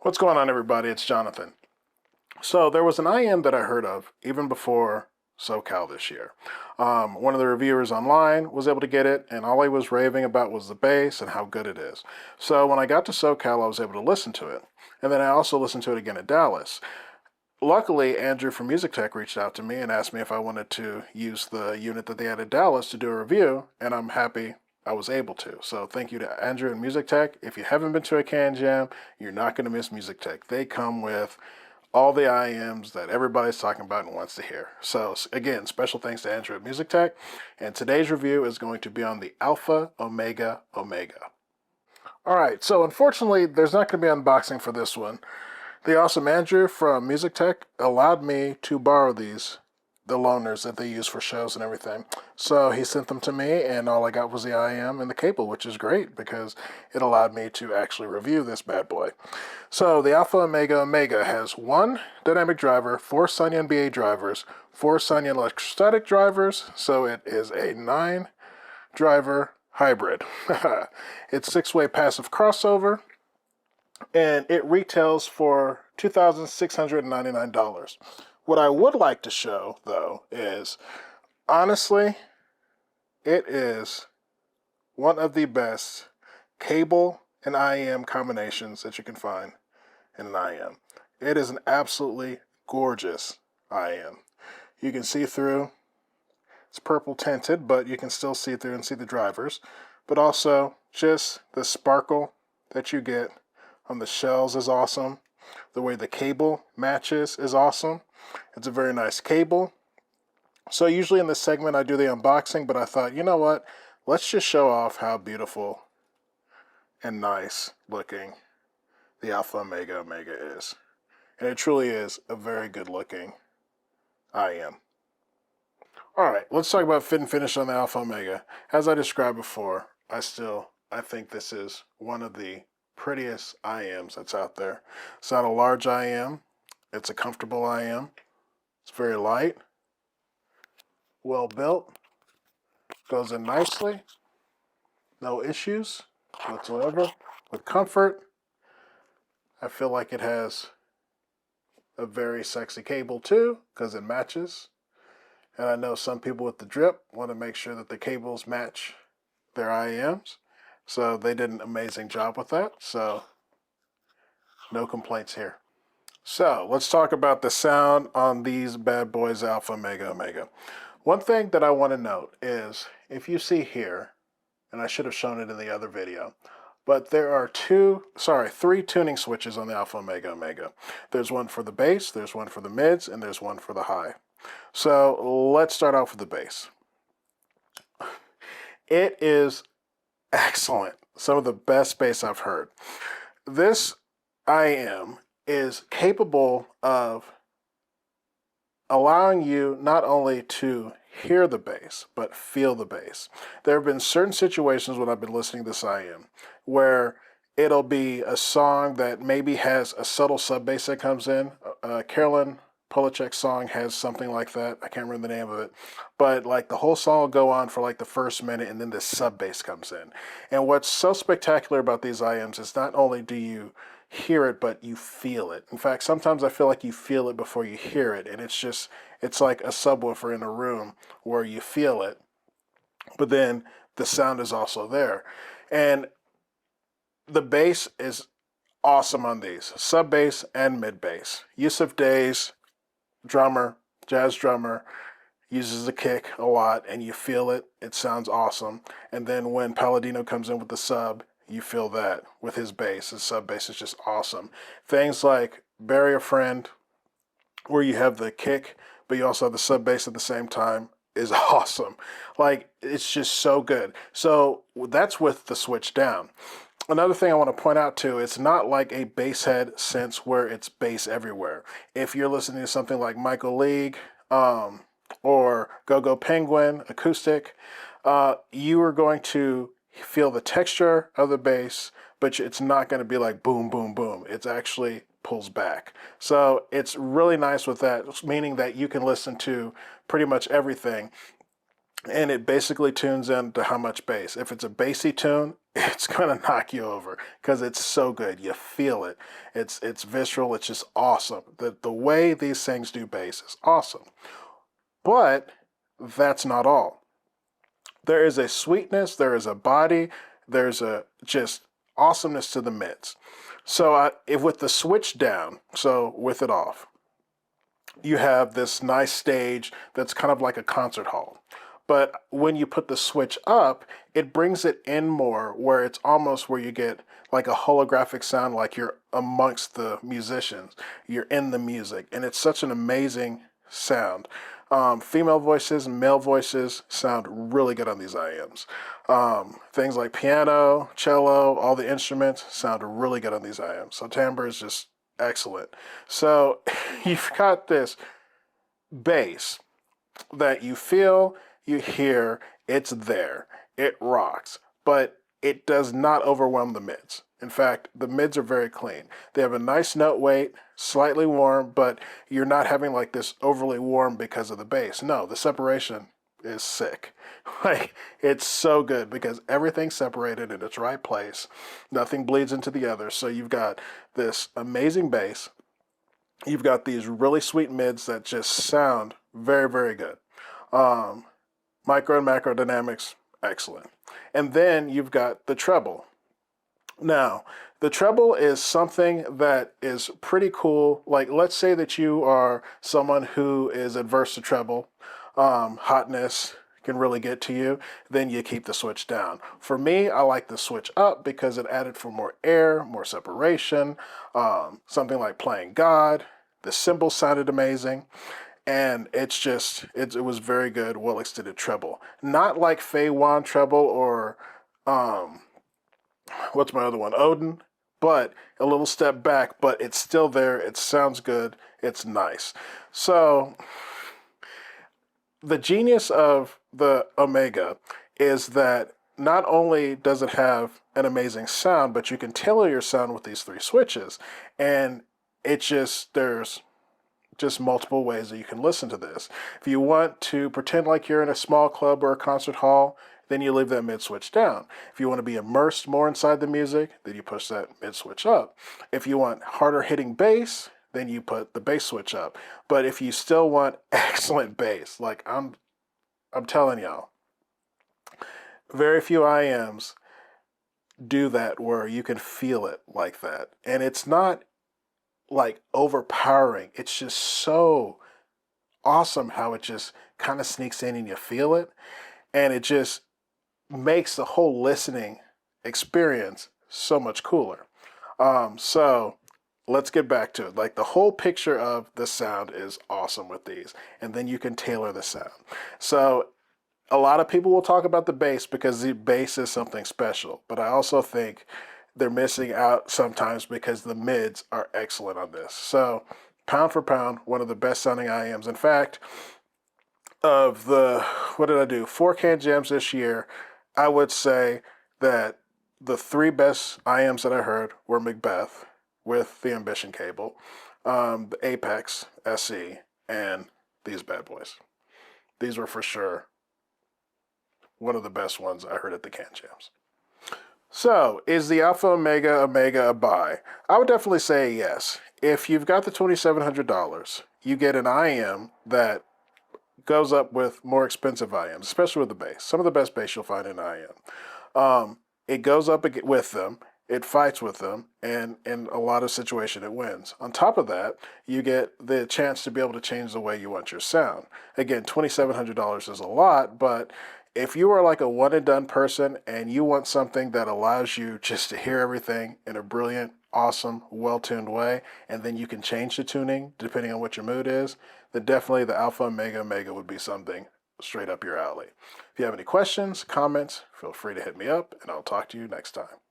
What's going on, everybody? It's Jonathan. So there was an IM that I heard of even before SoCal this year. One of the reviewers online was able to get it, and all he was raving about was the bass and how good it is. So when I got to SoCal, I was able to listen to it, and then I also listened to it again at Dallas. Luckily, Andrew from Music Tech reached out to me and asked me if I wanted to use the unit that they had at Dallas to do a review, and I'm happy I was able to. So thank you to Andrew and Music Tech. If you haven't been to a Can Jam, you're not going to miss Music Tech. They come with all the IMs that everybody's talking about and wants to hear. So again, special thanks to Andrew at Music Tech. And today's review is going to be on the Alpha Omega Omega. All right, so unfortunately, there's not going to be unboxing for this one. The awesome Andrew from Music Tech allowed me to borrow the loaners that they use for shows and everything. So he sent them to me, and all I got was the IM and the cable, which is great because it allowed me to actually review this bad boy. So the Alpha Omega Omega has one dynamic driver, four Sunny NBA drivers, four Sunny electrostatic drivers, so it is a 9-driver hybrid. It's 6-way passive crossover, and it retails for $2,699. What I would like to show, though, is honestly, it is one of the best cable and IM combinations that you can find in an IM. It is an absolutely gorgeous IM. You can see through. It's purple tinted, but you can still see through and see the drivers. But also, just the sparkle that you get on the shells is awesome. The way the cable matches is awesome. It's a very nice cable. So usually in this segment I do the unboxing, but I thought, you know what? Let's just show off how beautiful and nice looking the Alpha Omega Omega is. And it truly is a very good looking IM. Alright, let's talk about fit and finish on the Alpha Omega. As I described before, I think this is one of the prettiest IMs that's out there. It's not a large IM. It's a comfortable IM. It's very light, well built, goes in nicely, no issues whatsoever. With comfort, I feel like it has a very sexy cable too, because it matches. And I know some people with the drip want to make sure that the cables match their IMs. So they did an amazing job with that. So no complaints here. So let's talk about the sound on these bad boys Alpha Omega Omega. One thing that I want to note is if you see here, and I should have shown it in the other video, but there are three tuning switches on the Alpha Omega Omega. There's one for the bass, there's one for the mids, and there's one for the high. So let's start off with the bass. It is excellent. Some of the best bass I've heard. This IM is capable of allowing you not only to hear the bass, but feel the bass. There have been certain situations when I've been listening to this IM where it'll be a song that maybe has a subtle sub bass that comes in. Carolyn Polachek's song has something like that. I can't remember the name of it. But like the whole song will go on for like the first minute and then this sub bass comes in. And what's so spectacular about these IMs is not only do you hear it, but you feel it. In fact, sometimes I feel like you feel it before you hear it. And it's like a subwoofer in a room where you feel it, but then the sound is also there. And the bass is awesome on these, sub bass and mid bass. Yusuf Day's drummer, jazz drummer, uses the kick a lot and you feel it. It sounds awesome. And then when Palladino comes in with the sub, you feel that with his bass. His sub bass is just awesome. Things like Bury a Friend, where you have the kick, but you also have the sub bass at the same time, is awesome. Like, it's just so good. So that's with the switch down. Another thing I want to point out too, it's not like a bass head sense where it's bass everywhere. If you're listening to something like Michael League or Go Go Penguin acoustic, you are going to feel the texture of the bass, but it's not going to be like boom, boom, boom. It's actually pulls back. So it's really nice with that, meaning that you can listen to pretty much everything. and it basically tunes into how much bass. If it's a bassy tune, it's gonna knock you over because it's so good. You feel it. It's visceral. It's just awesome. The way these things do bass is awesome. But that's not all. There is a sweetness. There is a body. There's a just awesomeness to the mids. So if with the switch down, so with it off, you have this nice stage that's kind of like a concert hall. But when you put the switch up, it brings it in more where it's almost where you get like a holographic sound, like you're amongst the musicians, you're in the music, and it's such an amazing sound. Female voices and male voices sound really good on these IMs. Things like piano, cello, all the instruments sound really good on these IMs. So timbre is just excellent. So you've got this bass that you feel, you hear, it's there, it rocks, but it does not overwhelm the mids. In fact, the mids are very clean. They have a nice note weight, slightly warm, but you're not having like this overly warm because of the bass. No, the separation is sick. Like, it's so good because everything's separated in its right place. Nothing bleeds into the other. So you've got this amazing bass. You've got these really sweet mids that just sound very, very good. Micro and macro dynamics, excellent. And then you've got the treble. Now, the treble is something that is pretty cool. Like, let's say that you are someone who is adverse to treble, hotness can really get to you, then you keep the switch down. For me, I like the switch up because it added for more air, more separation, something like Playing God. The cymbals sounded amazing. And it's just, it was very good, well extended treble. Not like Fei Wan treble or, what's my other one? Odin, but a little step back, but it's still there. It sounds good. It's nice. So the genius of the Omega is that not only does it have an amazing sound, but you can tailor your sound with these three switches. And there's just multiple ways that you can listen to this. If you want to pretend like you're in a small club or a concert hall, then you leave that mid switch down. If you want to be immersed more inside the music, then you push that mid switch up. If you want harder hitting bass, then you put the bass switch up. But if you still want excellent bass, like I'm telling y'all, very few IMs do that where you can feel it like that. And it's not like overpowering. It's just so awesome how it just kind of sneaks in and you feel it. And it just makes the whole listening experience so much cooler. So let's get back to it. Like, the whole picture of the sound is awesome with these, and then you can tailor the sound. So a lot of people will talk about the bass because the bass is something special, but I also think they're missing out sometimes because the mids are excellent on this. So pound for pound, one of the best sounding IMs. In fact, of the, what did I do? 4 Can Jams this year, I would say that the 3 best IMs that I heard were Macbeth with the Ambition cable, the Apex SE, and these bad boys. These were for sure one of the best ones I heard at the Can Jams. So, is the Alpha Omega a buy? I would definitely say yes. If you've got the $2,700, you get an IM that goes up with more expensive IMs, especially with the bass. Some of the best bass you'll find in IM. It goes up with them, it fights with them, and in a lot of situations it wins. On top of that, you get the chance to be able to change the way you want your sound. Again, $2,700 is a lot, but if you are like a one and done person and you want something that allows you just to hear everything in a brilliant, awesome, well-tuned way, and then you can change the tuning depending on what your mood is, then definitely the Alpha Omega would be something straight up your alley. If you have any questions, comments, feel free to hit me up, and I'll talk to you next time.